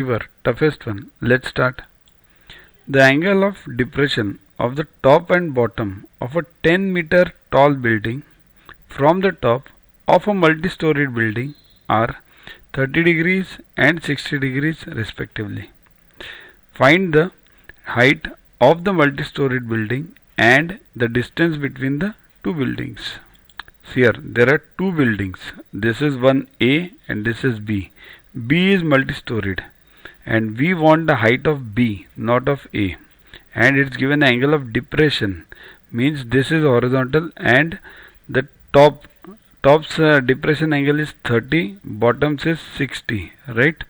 Your toughest one. Let's start. The angle of depression of the top and bottom of a 10-meter tall building from the top of a multi-storied building are 30 degrees and 60 degrees respectively. Find the height of the multi-storied building and the distance between the two buildings. Here there are two buildings. This is one A and this is B. B is multi-storied and we want the height of B, not of A, and it's given angle of depression, means this is horizontal and the top's depression angle is 30, bottom's is 60, right?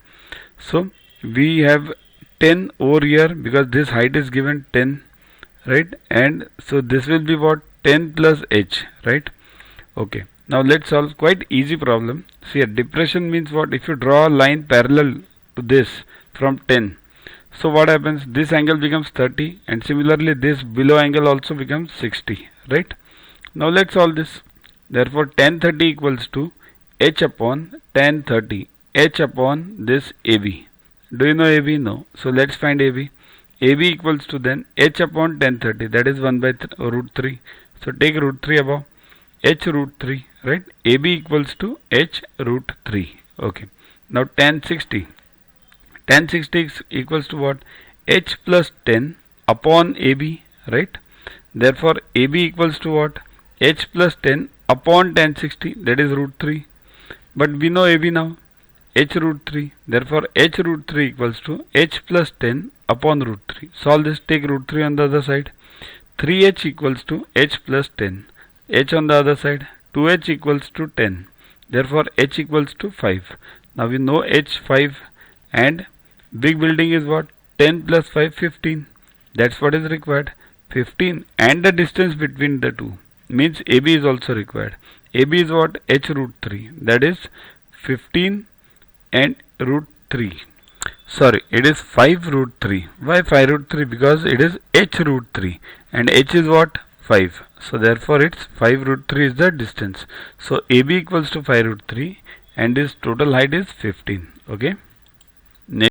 So we have 10 over here because this height is given 10, right? And so this will be what, 10 plus h, right? Okay, now let's solve quite easy problem. See, a depression means what? If you draw a line parallel to this from 10, so what happens? This angle becomes 30 and similarly this below angle also becomes 60, right? Now let's solve this. Therefore tan 30 equals to h upon tan 30, h upon this AB. Do you know AB? No. So let's find AB. AB equals to then h upon tan 30, that is 1 by root 3. So take root 3 above, h root 3, right? AB equals to h root 3. Okay. Now tan 60. Tan 60 equals to what? H plus 10 upon AB, right? Therefore AB equals to what? H plus 10 upon tan 60, that is root 3. But we know AB now, h root 3. Therefore h root 3 equals to h plus 10 upon root 3. Solve this, take root 3 on the other side. 3h equals to h plus 10. H on the other side, 2h equals to 10. Therefore h equals to 5. Now we know h 5 and big building is what? 10 plus 5, 15. That's what is required. 15 and the distance between the two means AB is also required. AB is what? H root 3. That is 15 and root 3. Sorry, it is 5 root 3. Why 5 root 3? Because it is h root 3 and h is what? 5. So therefore it's 5 root 3 is the distance. So AB equals to 5 root 3 and this total height is 15. Okay.